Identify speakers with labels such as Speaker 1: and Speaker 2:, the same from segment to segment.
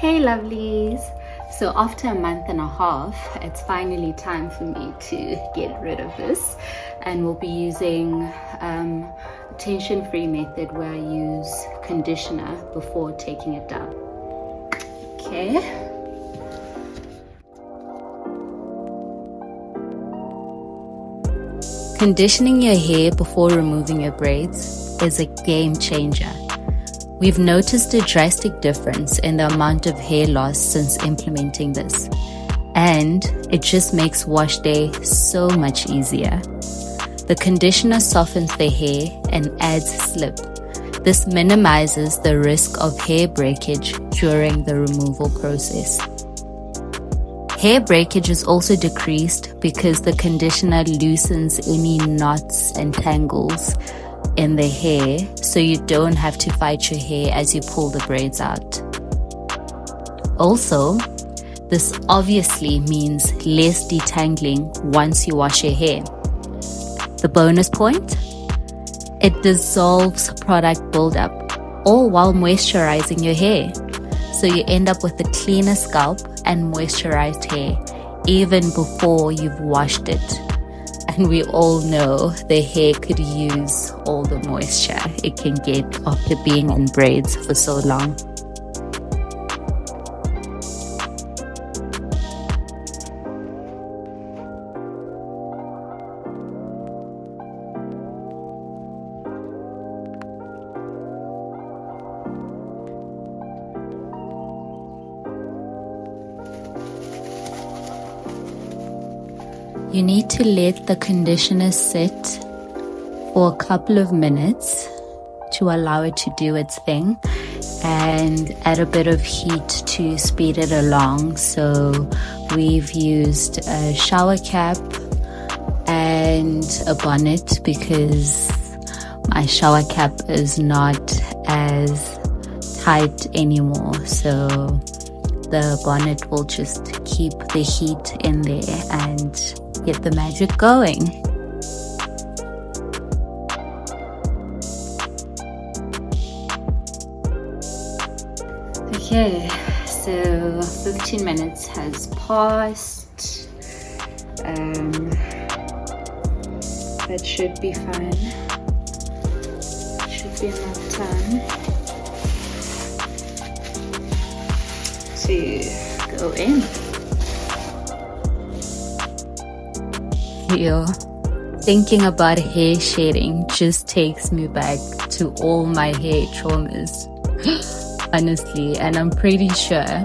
Speaker 1: Hey lovelies! So after a month and a half, it's finally time for me to get rid of this, and we'll be using tension-free method where I use conditioner before taking it down. Okay. Conditioning your hair before removing your braids is a game changer. We've noticed a drastic difference in the amount of hair loss since implementing this, and it just makes wash day so much easier. The conditioner softens the hair and adds slip. This minimizes the risk of hair breakage during the removal process. Hair breakage is also decreased because the conditioner loosens any knots and tangles in the hair, so you don't have to fight your hair as you pull the braids out. Also, this obviously means less detangling once you wash your hair. The bonus point? It dissolves product buildup, all while moisturizing your hair. So you end up with a cleaner scalp and moisturized hair even before you've washed it. And we all know the hair could use all the moisture it can get after being in braids for so long. You need to let the conditioner sit for a couple of minutes to allow it to do its thing, and add a bit of heat to speed it along. So we've used a shower cap and a bonnet because my shower cap is not as tight anymore, so the bonnet will just keep the heat in there and get the magic going. Okay, so 15 minutes has passed. That should be fine. Should be enough time to go in. Thinking about hair shedding just takes me back to all my hair traumas, honestly, and I'm pretty sure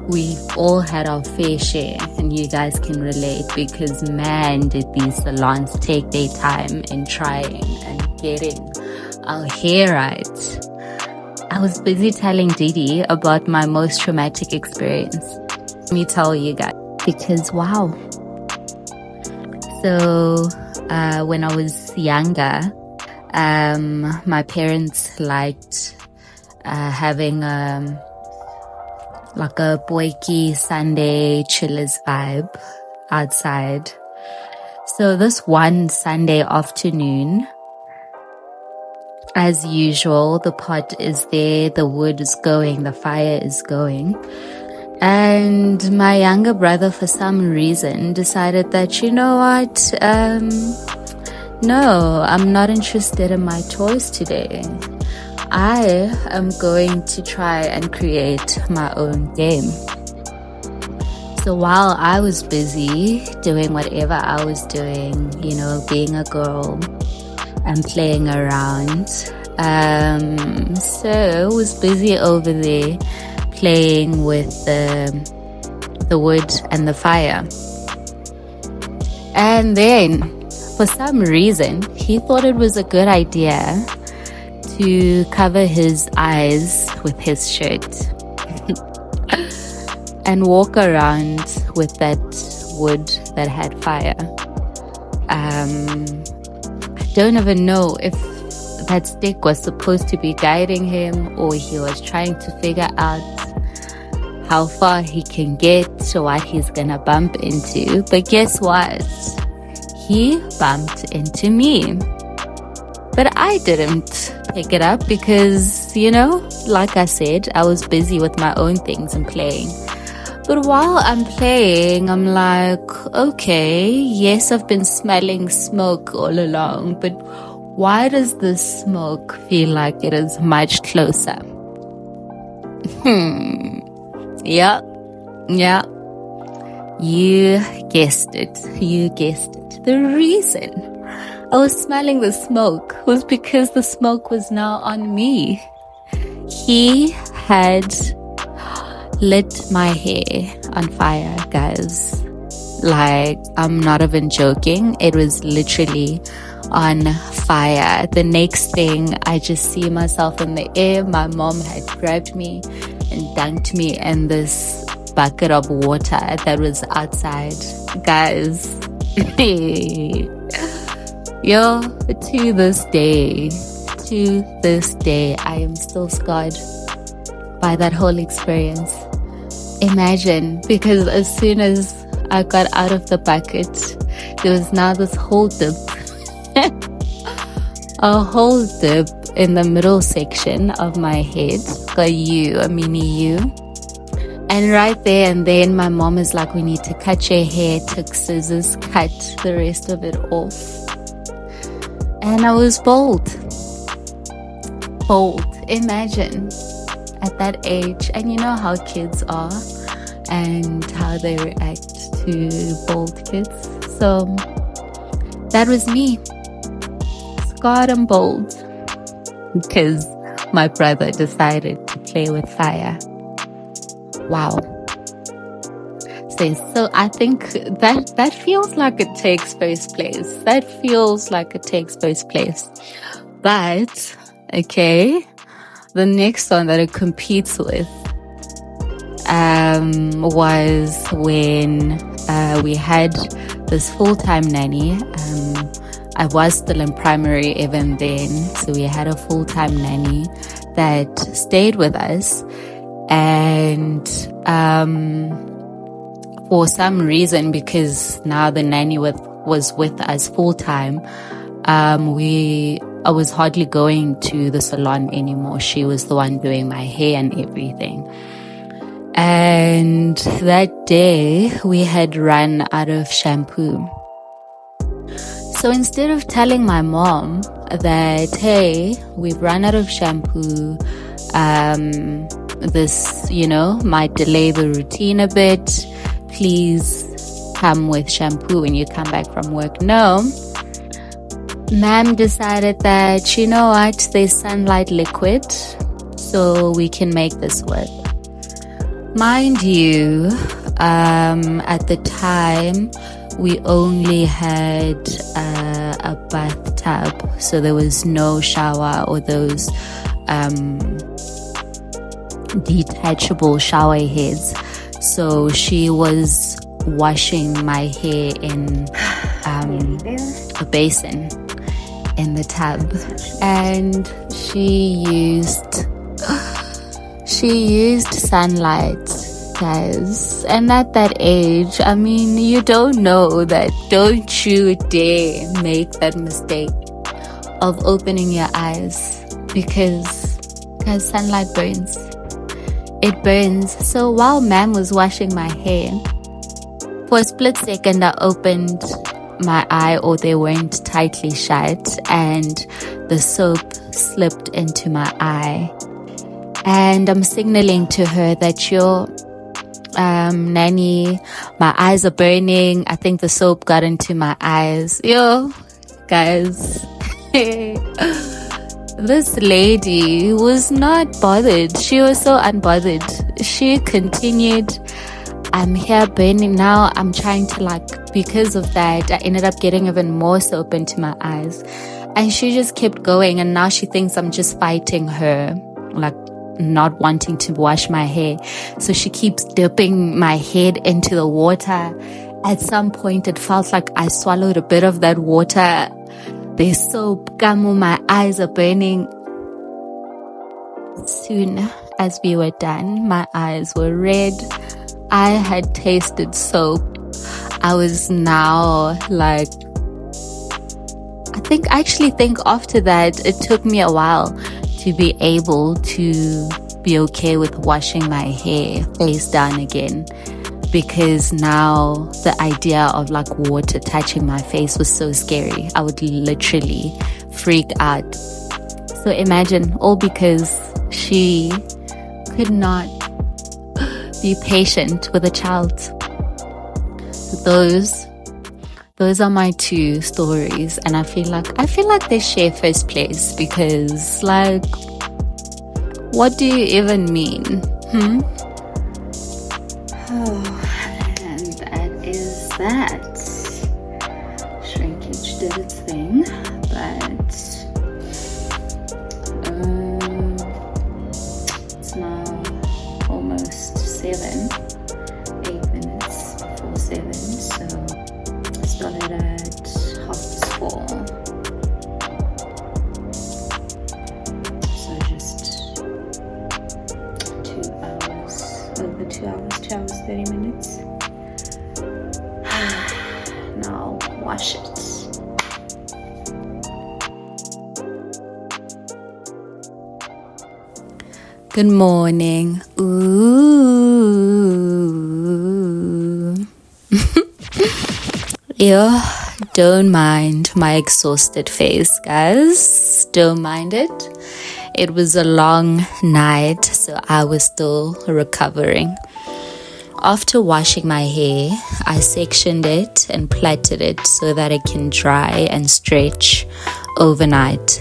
Speaker 1: we've all had our fair share, and you guys can relate, because man, did these salons take their time in trying and getting our hair right. I was busy telling Didi about my most traumatic experience. Let me tell you guys, because wow. So when I was younger, my parents liked having like a boyki Sunday chillers vibe outside. So this one Sunday afternoon, as usual, the pot is there, the wood is going, the fire is going. And my younger brother, for some reason, decided that, you know what, no, I'm not interested in my toys today. I am going to try and create my own game. So while I was busy doing whatever I was doing, you know, being a girl and playing around, so I was busy over there playing with the wood and the fire. And then for some reason he thought it was a good idea to cover his eyes with his shirt and walk around with that wood that had fire. I don't even know if that stick was supposed to be guiding him, or he was trying to figure out how far he can get, what he's gonna bump into. But guess what? He bumped into me. But I didn't pick it up because because, like I said, I was busy with my own things and playing. But while I'm playing, I'm like, okay, yes, I've been smelling smoke all along, but why does the smoke feel like it is much closer? Yeah. You guessed it. The reason I was smelling the smoke was because the smoke was now on me. He had lit my hair on fire, guys. Like, I'm not even joking. It was literally on fire. The next thing, I just see myself in the air. My mom had grabbed me and dunked me in this bucket of water that was outside. Guys, yo, to this day, I am still scarred by that whole experience. Imagine, because as soon as I got out of the bucket, there was now this whole dip, a whole dip in the middle section of my head, a mini U. And right there and then my mom is like, we need to cut your hair. Took scissors, cut the rest of it off. And I was bold. Imagine at that age. And you know how kids are and how they react to bold kids. So that was me. Scarred and bold. Because my brother decided to play with fire. Wow. So I think that feels like it takes first place. But, okay, the next one that it competes with was when we had this full-time nanny. I was still in primary even then, so we had a full-time nanny that stayed with us. And for some reason, because now the nanny was with us full-time, I was hardly going to the salon anymore. She was the one doing my hair and everything. And that day, we had run out of shampoo. So instead of telling my mom that, hey, we've run out of shampoo, this, might delay the routine a bit, please come with shampoo when you come back from work. No, ma'am decided that, you know what, there's sunlight liquid, so we can make this work. Mind you, at the time, we only had a bathtub, so there was no shower or those detachable shower heads. So she was washing my hair in a basin in the tub, and she used sunlight, guys. And at that age, I mean, you don't know that. Don't you dare make that mistake of opening your eyes, because sunlight burns. It burns. So while ma'am was washing my hair, for a split second I opened my eye, or they weren't tightly shut, and the soap slipped into my eye. And I'm signaling to her that your nanny, my eyes are burning. I think the soap got into my eyes. Yo, guys. This lady was not bothered. She was so unbothered. She continued, I'm here burning now. I'm trying to because of that, I ended up getting even more soap into my eyes. And she just kept going. And now she thinks I'm just fighting her, not wanting to wash my hair. So she keeps dipping my head into the water. At some point, it felt like I swallowed a bit of that water. There's soap, gamu, my eyes are burning. Soon as we were done, my eyes were red. I had tasted soap. I was now I actually think after that, it took me a while to be able to be okay with washing my hair face down again, because now the idea of like water touching my face was so scary. I would literally freak out. So imagine, all because she could not be patient with a child. Those are my two stories, and I feel like they share first place, because like, what do you even mean? Oh, and that is that. Shrinkage did its thing, but it's now almost 8 minutes before 7, so I started at 4:30. So just 2 hours, over 2 hours, 2 hours, 30 minutes. Now wash it. Good morning. Ooh. Yeah, don't mind my exhausted face, guys. Don't mind it. It was a long night, so I was still recovering. After washing my hair, I sectioned it and plaited it so that it can dry and stretch overnight.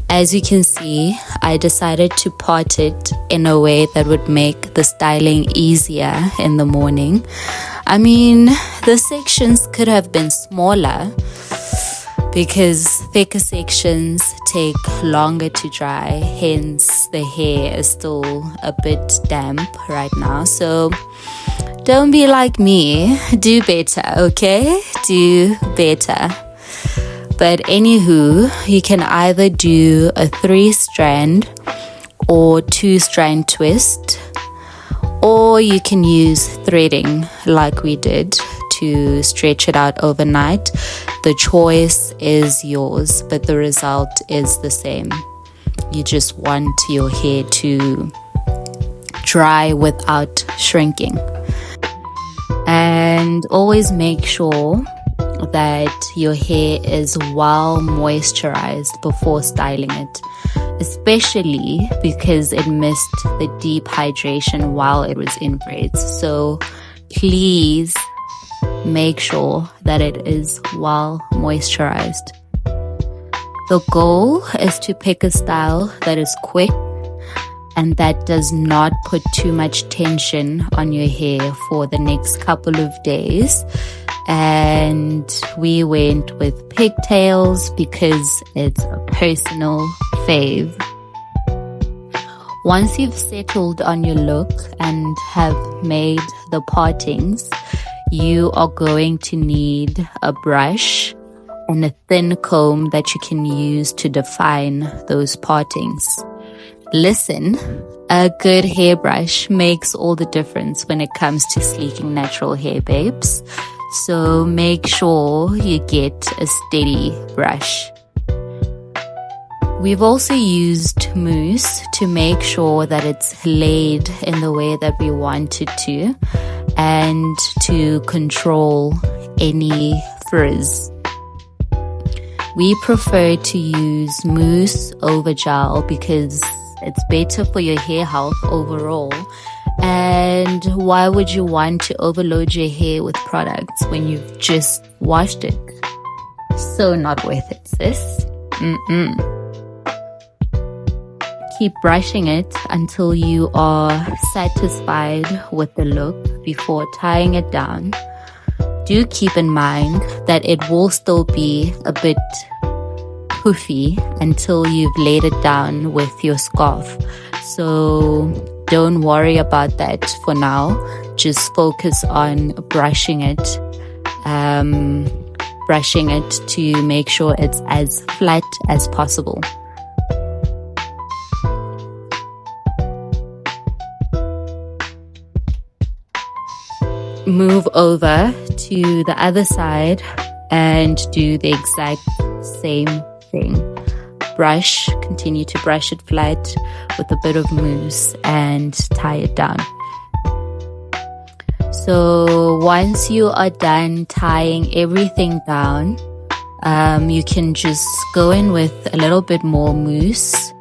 Speaker 1: As you can see, I decided to part it in a way that would make the styling easier in the morning. I mean, the sections could have been smaller because thicker sections take longer to dry, hence the hair is still a bit damp right now. So don't be like me, do better, okay? Do better. But anywho, you can either do a 3-strand or 2-strand twist, or you can use threading like we did to stretch it out overnight. The choice is yours, but the result is the same. You just want your hair to dry without shrinking. And always make sure that your hair is well moisturized before styling it, especially because it missed the deep hydration while it was in braids. So please make sure that it is well moisturized. The goal is to pick a style that is quick and that does not put too much tension on your hair for the next couple of days. And we went with pigtails because it's a personal fave. Once you've settled on your look and have made the partings, you are going to need a brush and a thin comb that you can use to define those partings. Listen, a good hairbrush makes all the difference when it comes to sleeking natural hair, babes. So make sure you get a steady brush. We've also used mousse to make sure that it's laid in the way that we want it to, and to control any frizz. We prefer to use mousse over gel because it's better for your hair health overall. And why would you want to overload your hair with products when you've just washed it? So not worth it, sis. Keep brushing it until you are satisfied with the look before tying it down. Do keep in mind that it will still be a bit poofy until you've laid it down with your scarf. So don't worry about that for now. Just focus on brushing it to make sure it's as flat as possible. Move over to the other side and do the exact same thing. continue to brush it flat with a bit of mousse and tie it down. So once you are done tying everything down, you can just go in with a little bit more mousse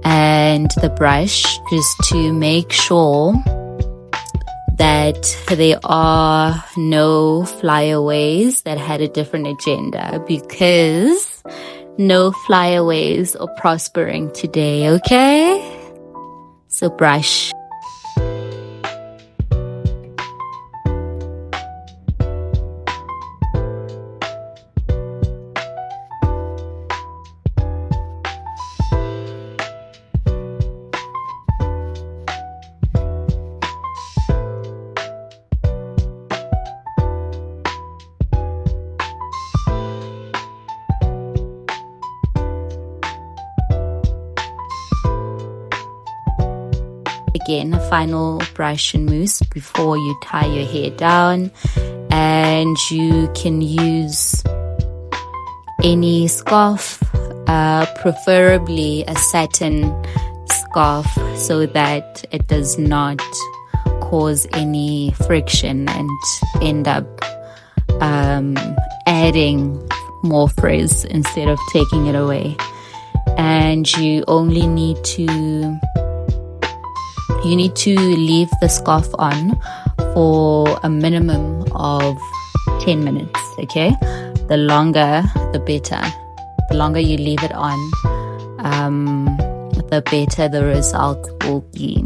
Speaker 1: and the brush, just to make sure that there are no flyaways that had a different agenda, because no flyaways are prospering today, okay? So brush. Again, a final brush and mousse before you tie your hair down, and you can use any scarf, preferably a satin scarf, so that it does not cause any friction and end up adding more frizz instead of taking it away. And you only need to leave the scarf on for a minimum of 10 minutes, okay? The longer, the better. The longer you leave it on, the better the result will be.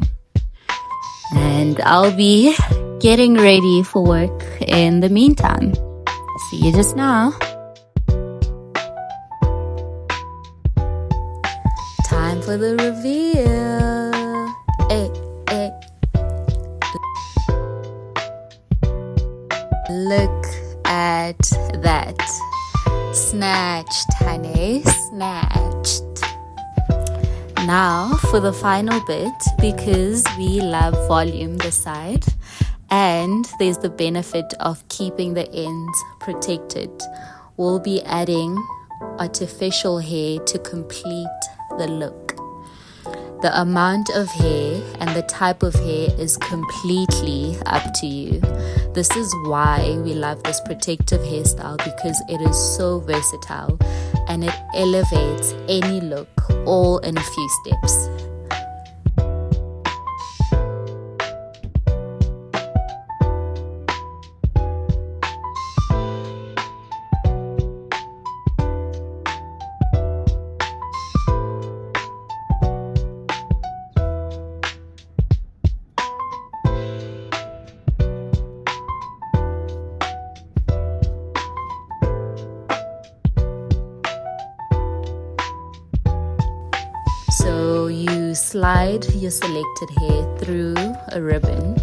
Speaker 1: And I'll be getting ready for work in the meantime. See you just now. Time for the reveal. Hey. Look at that. Snatched, honey, snatched. Now for the final bit, because we love volume this side, and there's the benefit of keeping the ends protected, we'll be adding artificial hair to complete the look. The amount of hair and the type of hair is completely up to you. This is why we love this protective hairstyle, because it is so versatile and it elevates any look all in a few steps. So you slide your selected hair through a ribbon,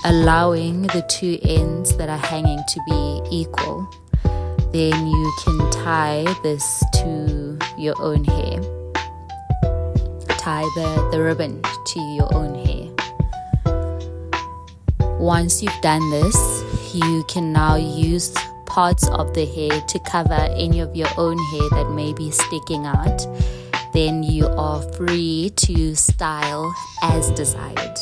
Speaker 1: allowing the two ends that are hanging to be equal. Then you can tie this to your own hair. Tie the ribbon to your own hair. Once you've done this, you can now use parts of the hair to cover any of your own hair that may be sticking out. Then you are free to style as desired.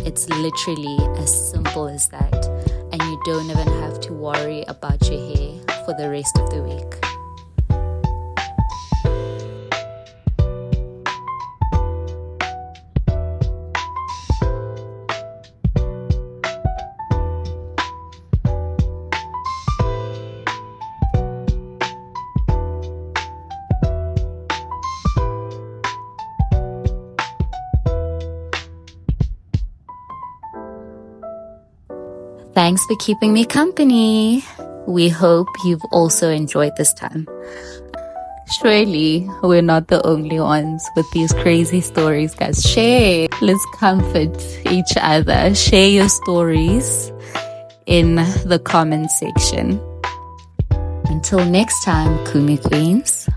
Speaker 1: It's literally as simple as that, and you don't even have to worry about your hair for the rest of the week. Thanks for keeping me company. We hope you've also enjoyed this time. Surely we're not the only ones with these crazy stories, guys. Share. Let's comfort each other. Share your stories in the comment section. Until next time, Kumi Queens.